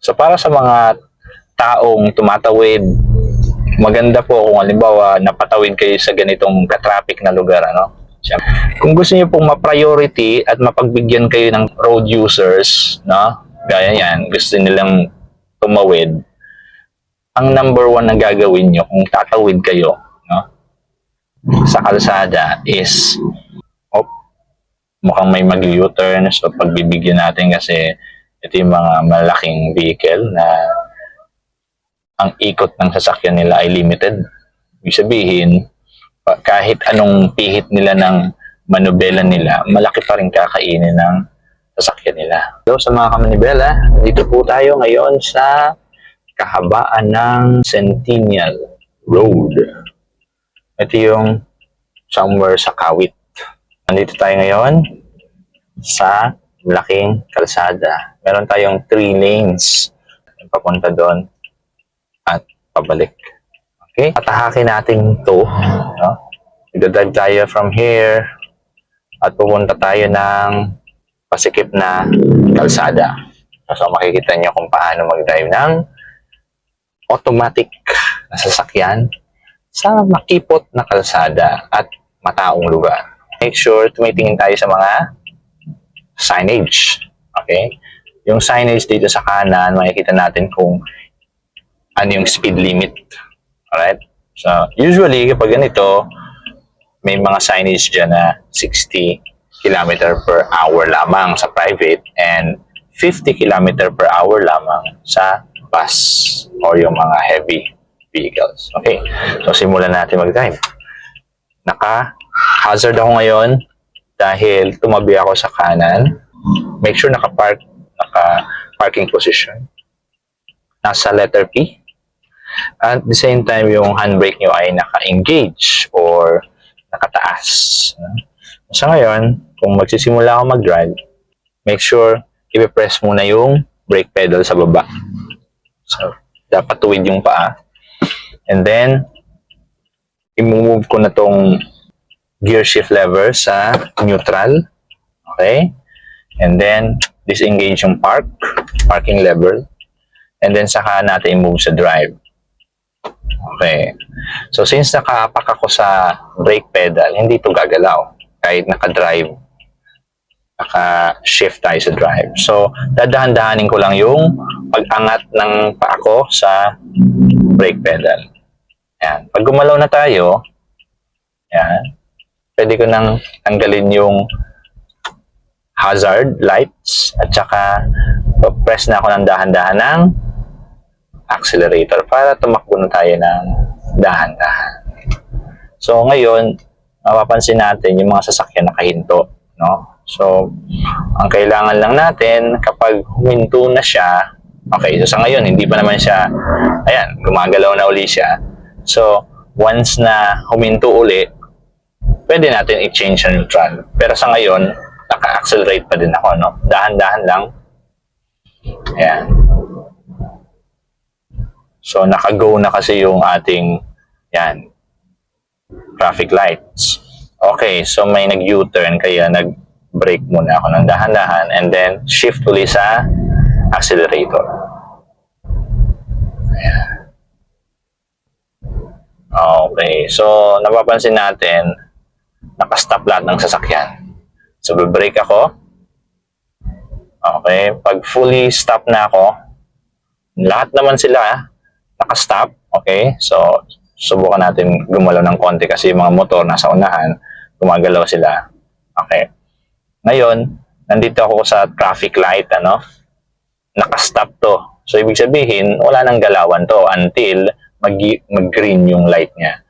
So para sa mga taong tumatawid, maganda po kung halimbawa napatawid kayo sa ganitong ka-traffic na lugar, ano? Kung gusto niyo pong ma-priority at mapagbigyan kayo ng road users, no? Gaya yan, gusto nilang tumawid, ang number one na gagawin nyo kung tatawid kayo, no, sa kalsada is, mukhang may mag-U-turn, so pagbibigyan natin kasi ito yung mga malaking vehicle na ang ikot ng sasakyan nila ay limited. Ibig sabihin, kahit anong pihit nila ng manubela nila, malaki pa rin kakainin ng sasakyan nila. So sa mga kamanibela, dito po tayo ngayon sa kahabaan ng Centennial Road. Ito yung somewhere sa Kawit. Nandito tayo ngayon sa laking kalsada. Meron tayong 3 lanes papunta doon at pabalik. Okay? Atahakin natin to. No? Idadrive tayo from here at pupunta tayo ng pasikip na kalsada. So makikita nyo kung paano mag-drive ng automatic na sasakyan sa makipot na kalsada at mataong lugar. Make sure tumitingin tayo sa mga signage. Okay? Yung signage dito sa kanan, makikita natin kung ano yung speed limit. Alright? So, usually, kapag ganito, may mga signage dyan na 60 km per hour lamang sa private and 50 km per hour lamang sa bus or yung mga heavy vehicles. Okay? So, simulan natin mag-drive. Naka-hazard ako ngayon dahil tumabi ako sa kanan. Make sure naka-parking position. Nasa letter P. At the same time, yung handbrake nyo ay naka-engage or nakataas. So ngayon, kung magsisimula ako mag-drive, make sure i-press muna yung brake pedal sa baba. So, dapat tuwid yung paa. And then, i-move ko na tong gear shift lever sa neutral. Okay? And then, disengage yung parking lever. And then, saka natin i-move sa drive. Okay. So, since nakaapak ako sa brake pedal, hindi ito gagalaw. Kahit naka-drive, naka-shift tayo sa drive. So, dadahan-dahanin ko lang yung pag-angat ng paa ko sa brake pedal. Yan. Pag gumalaw na tayo, yan, pwede ko nang tanggalin yung hazard lights at saka press na ako ng dahan-dahan ng accelerator para tumakbo na tayo ng dahan-dahan. So ngayon, mapapansin natin yung mga sasakyan nakahinto, no? So, ang kailangan lang natin kapag huminto na siya, okay, so sa ngayon, hindi pa naman siya, ayan, gumagalaw na uli siya. So, once na huminto uli, pwede natin i-change sa neutral. Pero sa ngayon, naka-accelerate pa din ako, no? Dahan-dahan lang. Ayan. So, naka-go na kasi yung ating, yan, traffic lights. Okay, so may nag-U-turn, kaya nag-brake muna ako ng dahan-dahan and then shift ulit sa accelerator. Ayan. Okay, so napapansin natin, naka-stop lahat ng sasakyan. So, be-brake ako. Okay, pag fully stop na ako, lahat naman sila naka-stop. Okay, so subukan natin gumalaw ng konti kasi yung mga motor nasa unahan, gumagalaw sila. Okay. Ngayon, nandito ako sa traffic light, ano? Naka-stop to. So, ibig sabihin, wala nang galawan to until mag-green yung light niya.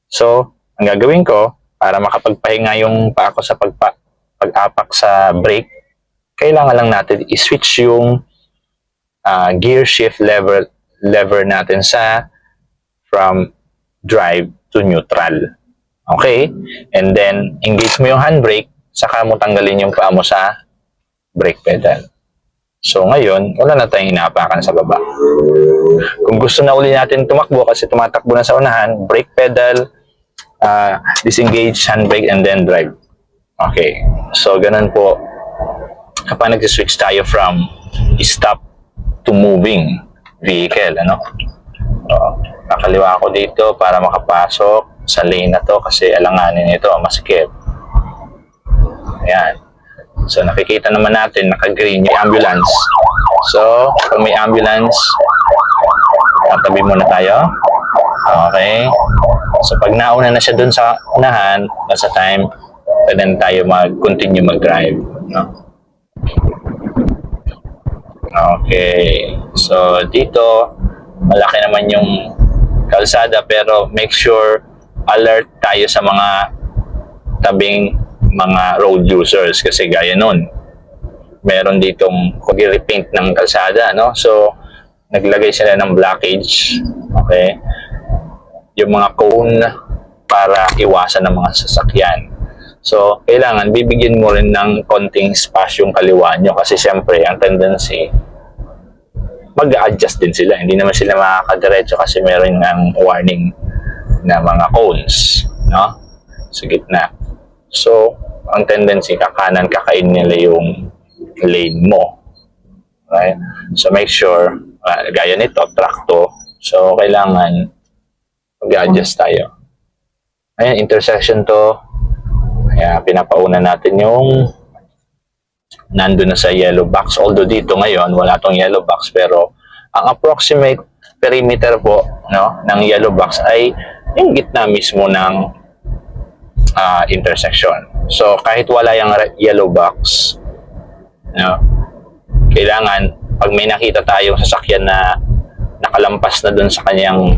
So, ang gagawin ko, para makapagpahinga yung pa ako sa pag-apak sa brake, kailangan lang natin i-switch yung gear shift lever natin from drive to neutral. Okay? And then, engage mo yung handbrake, saka mo tanggalin yung paa mo sa brake pedal. So, ngayon, wala na tayong inaapakan sa baba. Kung gusto na uli natin tumakbo kasi tumatakbo na sa unahan, brake pedal, disengage, handbrake, and then drive. Okay. So, ganun po. Kapag nag-switch tayo from stop to moving vehicle, ano? So, kakaliwa ako dito para makapasok sa lane na to kasi alanganin ito, masikip. Ayan. So, nakikita naman natin, naka-green yung ambulance. So, kung may ambulance, tabi muna tayo. Okay. So, pag nauna na siya dun sa unahan, nasa time, pwede na tayo mag-continue mag-drive. No? Okay. So, dito, malaki naman yung kalsada pero make sure alert tayo sa mga tabing mga road users kasi gaya nun. Meron ditong pag-repaint ng kalsada, no? So, naglagay sila ng blockage. Okay? Yung mga cone para iwasan ng mga sasakyan. So, kailangan bibigyan mo rin ng konting space yung kaliwa nyo kasi syempre, ang tendency, mag-a-adjust din sila. Hindi naman sila makakadiretso kasi meron ng warning na mga cones, no? Sa gitna. So, ang tendency, kakanan, kakain nila yung lane mo. Right? So, make sure, gaya nito, track to. So, kailangan mag-adjust tayo. Ayan, intersection to. Kaya, pinapauna natin yung nandun na sa yellow box. Although dito ngayon, wala tong yellow box. Pero, ang approximate perimeter po, no, ng yellow box ay yung gitna mismo ng intersection. So, kahit wala yung yellow box, no, kailangan, pag may nakita tayong sasakyan na nakalampas na dun sa kanyang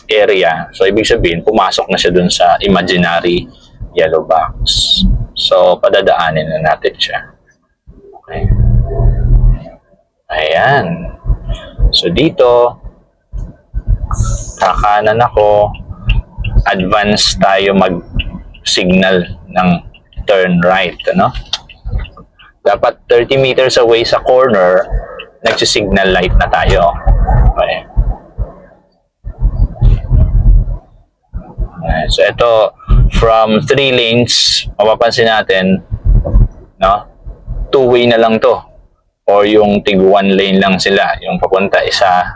area, so ibig sabihin, pumasok na siya dun sa imaginary yellow box. So, padadaanin na natin siya. Okay. Ayan. So, dito, kakanan ako, advance tayo mag-signal ng turn right, ano? Dapat 30 meters away sa corner, nagsi-signal light na tayo. Okay. So, ito, from 3 lanes, mapapansin natin, no? 2-way na lang to. Or yung tig 1 lane lang sila. Yung papunta isa,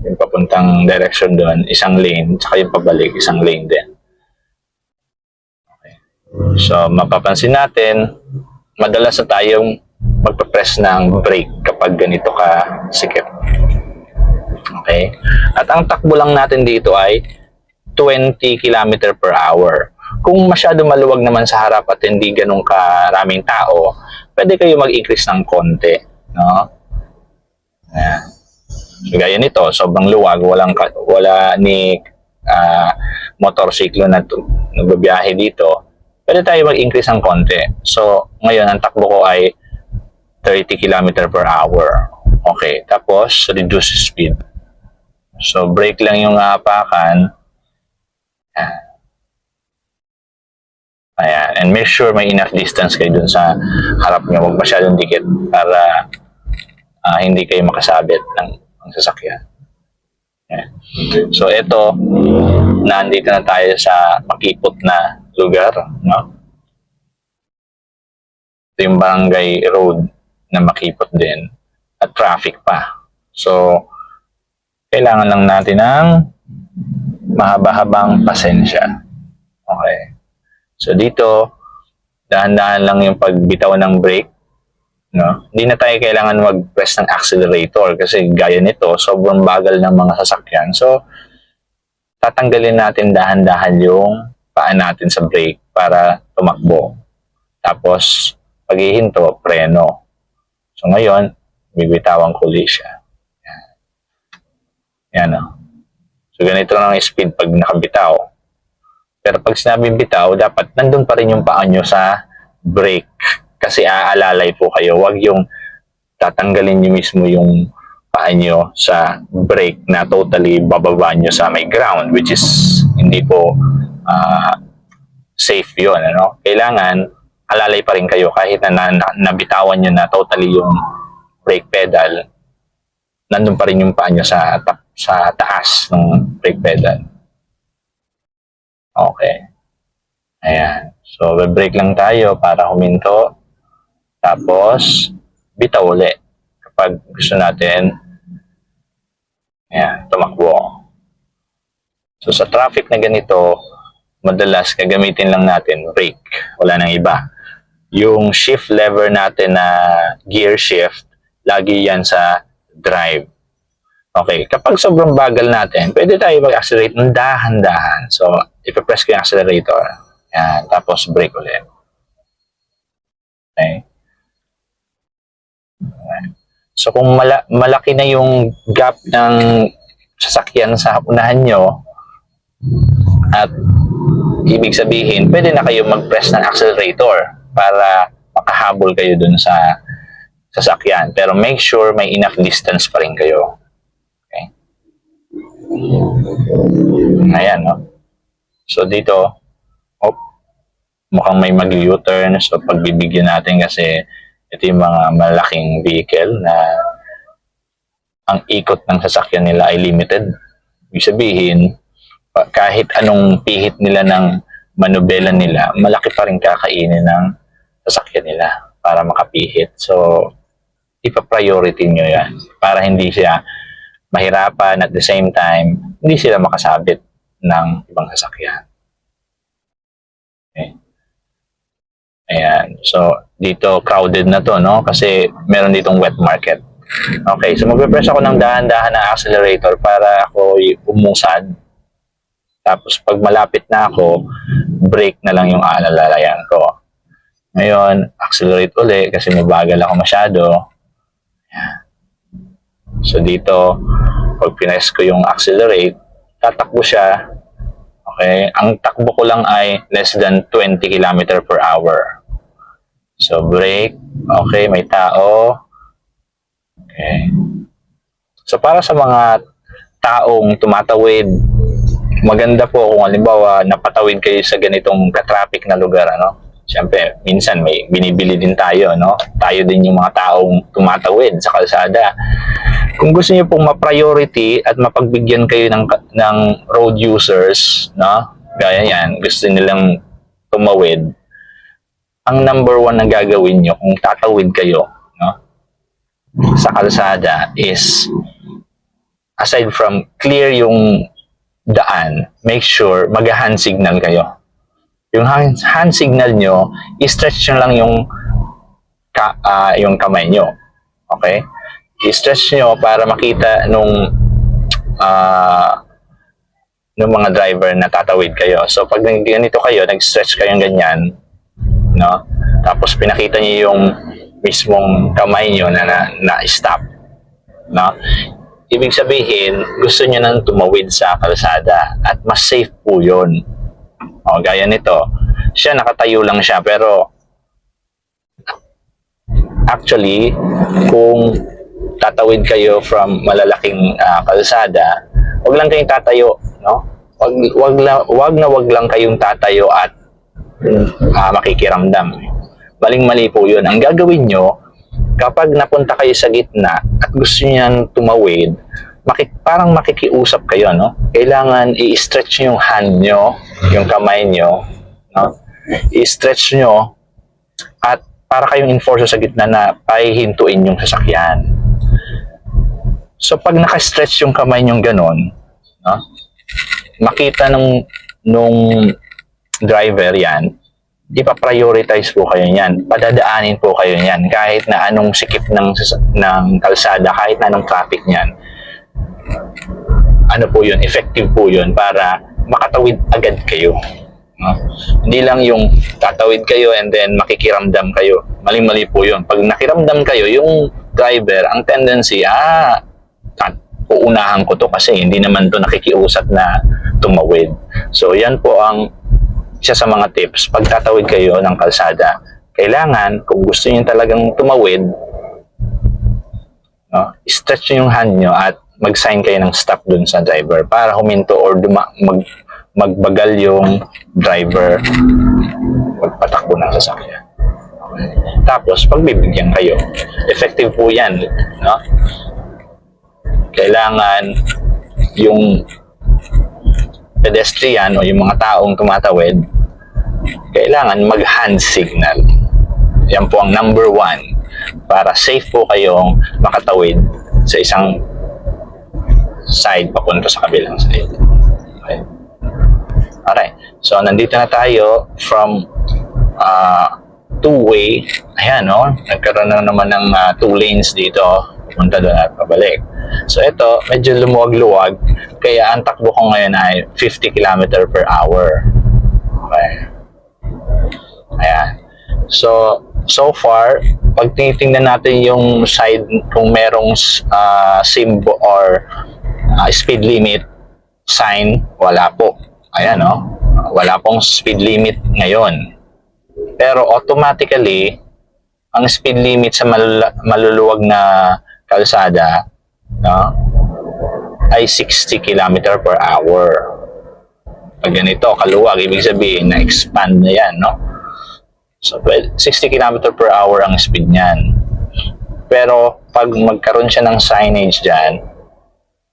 yung papuntang direction doon, isang lane, saka yung pabalik, isang lane din. Okay. So, mapapansin natin, madalas na tayong magpa-press ng brake kapag ganito ka sikip. Okay? At ang takbo lang natin dito ay 20 km per hour. Kung masyado maluwag naman sa harap at hindi ganun karaming tao, pwede kayo mag-increase ng konti. No? Ayan. So, gaya nito, sobrang luwag, wala ni motorsiklo na nagbabiyahe dito, pwede tayo mag-increase ng konti. So, ngayon, ang takbo ko ay 30 km per hour. Okay, tapos, reduce speed. So, brake lang yung hapakan. Ayan, and make sure may enough distance kayo dun sa harap nyo. Huwag masyadong dikit para hindi kayo makasabit ng sasakyan. Ayan. So, ito, nandito na tayo sa makipot na lugar. No? Ito yung barangay road na makipot din. At traffic pa. So, kailangan lang natin ng mahaba-habang pasensya. Okay. So, dito, dahan-dahan lang yung pagbitaw ng brake. No? Hindi na tayo kailangan mag-press ng accelerator kasi gaya nito, sobrang bagal ng mga sasakyan. So, tatanggalin natin dahan-dahan yung paa natin sa brake para tumakbo. Tapos, paghihinto, preno. So, ngayon, bibitawan ko ulit siya. Yan o. So, ganito lang ang speed pag nakabitaw. Pero pag sinabing bitaw, dapat nandun pa rin yung paa nyo sa brake. Kasi aalalay po kayo. Huwag yung tatanggalin nyo mismo yung paa nyo sa brake na totally bababa nyo sa may ground, which is hindi po safe yun. Ano? Kailangan alalay pa rin kayo kahit na nabitawan nyo na totally yung brake pedal, nandun pa rin yung paa nyo sa taas ng brake pedal. Okay. Ayan. So, brake lang tayo para huminto. Tapos, bitaw uli. pag gusto natin tumakbo. So sa traffic na ganito, madalas gagamitin lang natin brake. Wala nang iba. Yung shift lever natin na gear shift, lagi yan sa drive. Okay, kapag sobrang bagal natin, pwede tayo mag-accelerate ng dahan-dahan. So, ipipress ko yung accelerator. Yan, tapos brake ulit. Okay. So, kung malaki na yung gap ng sasakyan sa unahan nyo, at ibig sabihin, pwede na kayo mag-press ng accelerator para makahabol kayo dun sa sasakyan. Pero make sure may enough distance pa rin kayo. Okay? Ayan, no? So, dito, mukhang may mag-U-turn. So, pagbibigyan natin kasi ito yung mga malaking vehicle na ang ikot ng sasakyan nila ay limited. Ibig sabihin, kahit anong pihit nila ng manubela nila, malaki pa rin kakainin ng sasakyan nila para makapihit. So, ipa-priority nyo yan para hindi siya mahirapan at the same time, hindi sila makasabit ng ibang sasakyan. Okay. Ayan. So, dito crowded na to, no? Kasi meron ditong wet market. Okay. So, magpe-press ako ng dahan-dahan na accelerator para ako umusad. Tapos, pag malapit na ako, brake na lang yung aalalayan ko. Ngayon, accelerate uli kasi mabagal ako masyado. So, dito, pag piness ko yung accelerate, tatakbo siya. Okay? Ang takbo ko lang ay less than 20 km per hour. So, brake. Okay, may tao. Okay. So, para sa mga taong tumatawid, maganda po kung halimbawa napatawid kayo sa ganitong ka-traffic na lugar, ano? Siyempre, minsan may binibili din tayo, no? Tayo din yung mga taong tumatawid sa kalsada. Kung gusto niyo pong ma-priority at mapagbigyan kayo ng road users, no? Gaya yan, gusto nilang tumawid. Ang number one na gagawin niyo kung tatawid kayo, no? Sa kalsada is, aside from clear yung daan, make sure mag-hand signal kayo. Yung hand signal nyo, i-stretch nyo lang yung kamay nyo. Okay? I-stretch nyo para makita nung mga driver na tatawid kayo. So, pag ganito kayo, nag-stretch kayo ganyan, no? Tapos, pinakita nyo yung mismong kamay nyo na stop. No? Ibig sabihin, gusto nyo nang tumawid sa kalsada at mas safe po yun. O, gaya nito, siya nakatayo lang siya pero actually, kung tatawid kayo from malalaking kalsada, wag lang kayong tatayo, no? Wag lang kayong tatayo at makikiramdam. Maling-mali po yun. Ang gagawin nyo, kapag napunta kayo sa gitna at gusto niyan tumawid, parang makikiusap kayo, no? Kailangan i-stretch nyo yung hand nyo, yung kamay nyo, no? I-stretch nyo at para kayong enforcer sa gitna na pahihintuin yung sasakyan. So, pag naka-stretch yung kamay nyo ganon, no? Makita nung driver yan, ipa-prioritize po kayo niyan. Padadaanin po kayo niyan kahit na anong sikip ng kalsada, kahit na anong traffic niyan. Ano po yun? Effective po yun para makatawid agad kayo. No? Hindi lang yung tatawid kayo and then makikiramdam kayo. Maling-mali po yun. Pag nakiramdam kayo, yung driver, ang tendency, uunahan ko to kasi hindi naman to nakikiusap na tumawid. So, yan po ang isa sa mga tips. Pag tatawid kayo ng kalsada, kailangan, kung gusto niyo talagang tumawid, no, stretch niyo yung hand nyo at mag-sign kayo ng stop dun sa driver para huminto or magbagal yung driver magpatakbo ng sasakyan. Okay. Tapos, pagbibigyan kayo, effective po yan. No? Kailangan yung pedestrian o yung mga taong tumatawid, kailangan mag-hand signal. Yan po ang number one. para safe po kayong makatawid sa isang side papunta sa kabilang side. Okay. Alright. So, nandito na tayo from two-way. Ayan, no? Nagkaroon na naman ng two lanes dito. Punta doon at pabalik. So, ito, medyo lumuwag-luwag. Kaya, ang takbo ko ngayon ay 50 km per hour. Okay. Ayan. So far, pag tinitingnan natin yung side, kung merong symbol or speed limit sign, wala po. Ayan, no? Wala pong speed limit ngayon. Pero automatically, ang speed limit sa maluluwag na kalsada, no, ay 60 km per hour. Pag ganito, kaluwag, ibig sabihin, na-expand na yan, no? So, 60 km per hour ang speed niyan. Pero, pag magkaroon siya ng signage dyan,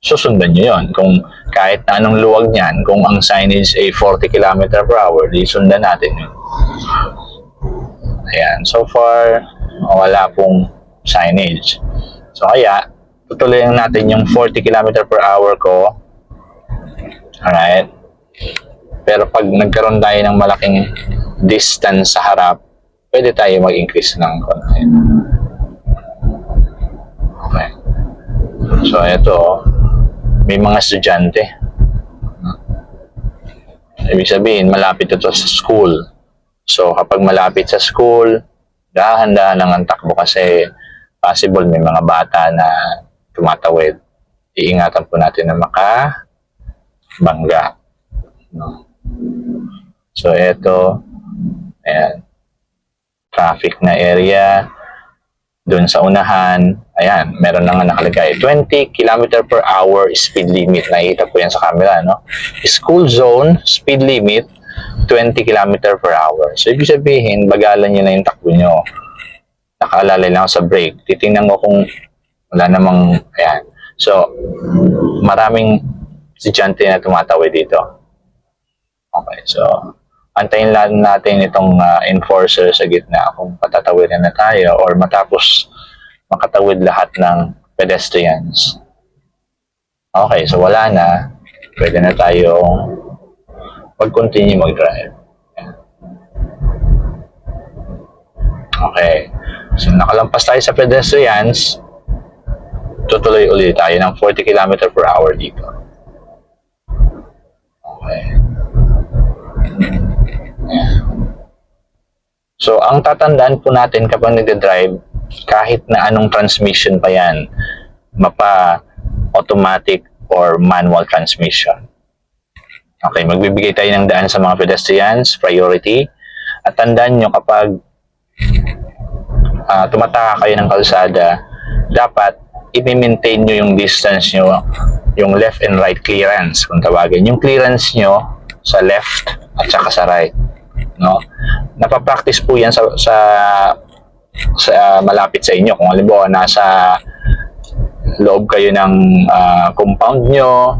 susundan nyo yun. Kung kahit na anong luwag niyan, kung ang signage ay 40 km per hour, di sundan natin yun. Ayan. So far, wala pong signage. So, kaya, tutuloyin natin yung 40 km per hour ko. Alright. Pero pag nagkaroon tayo ng malaking distance sa harap, pwede tayo mag-increase ng konti. Okay. So, ito, may mga estudyante. Ibig sabihin, malapit ito sa school. So, kapag malapit sa school, dahan-dahan lang ang takbo kasi possible may mga bata na tumatawid. Iingatan po natin na makabangga. No? So, ito, ayan, traffic na area, doon sa unahan, ayan, meron na nga nakalagay, 20 km per hour speed limit. Nakikita po yan sa camera, no? School zone, speed limit, 20 km per hour. So, ibig sabihin, bagalan nyo na yung takbo nyo. Nakaalalay lang ako sa brake. Titingnan ko kung wala namang, ayan. So, maraming estudyante na tumatawid dito. Okay, so, antayin lang natin itong enforcer sa gitna kung patatawirin na tayo or matapos makatawid lahat ng pedestrians. Okay, so wala na. Pwede na tayo mag-continue mag-drive. Okay. So nakalampas tayo sa pedestrians, tutuloy ulit tayo ng 40 km per hour dito. Okay. So, ang tatandaan po natin kapag nagde-drive, kahit na anong transmission pa yan, mapa, automatic, or manual transmission. Okay, magbibigay tayo ng daan sa mga pedestrians, priority. At tandaan nyo kapag tumataka kayo ng kalsada, dapat i-maintain nyo yung distance nyo, yung left and right clearance, kung tawagin. Yung clearance nyo sa left at saka sa right. No? Napapractice po yan sa malapit sa inyo. Kung halimbawa nasa loob kayo ng compound nyo,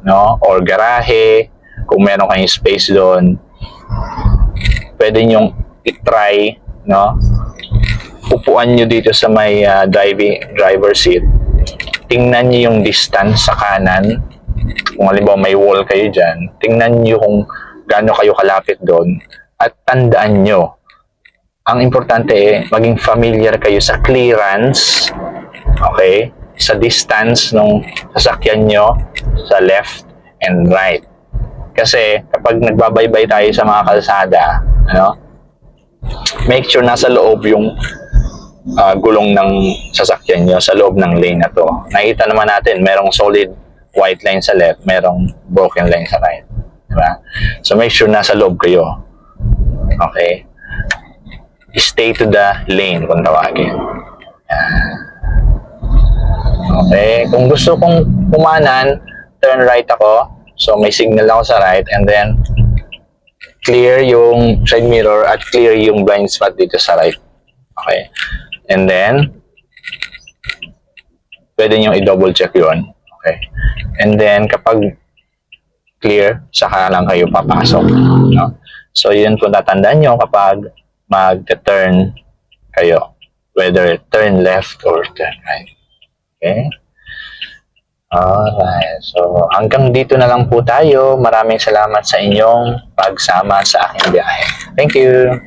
no, or garahe, kung meron kayong space doon, pwede nyong i-try, no, upuan nyo dito sa may driver seat, tingnan nyo yung distance sa kanan. Kung halimbawa may wall kayo dyan, tingnan nyo kung gaano kayo kalapit doon. At tandaan nyo, ang importante maging familiar kayo sa clearance, okay, sa distance ng sasakyan nyo sa left and right. Kasi kapag nagbabaybay tayo sa mga kalsada, ano, make sure nasa loob yung gulong ng sasakyan nyo, sa loob ng lane na to. Nakita naman natin, merong solid white line sa left, merong broken line sa right. Diba? So make sure nasa loob kayo. Okay? Stay to the lane kung tawagin. Okay? Kung gusto kong pumanan, turn right ako. So may signal ako sa right and then clear yung side mirror at clear yung blind spot dito sa right. Okay? And then pwede nyo i-double check yun. Okay? And then kapag clear, saka lang kayo papasok. No? So, yun kung tatandaan nyo kapag mag-turn kayo. whether turn left or turn right. Okay? Alright. So, hanggang dito na lang po tayo. Maraming salamat sa inyong pagsama sa aking biyahe. Thank you.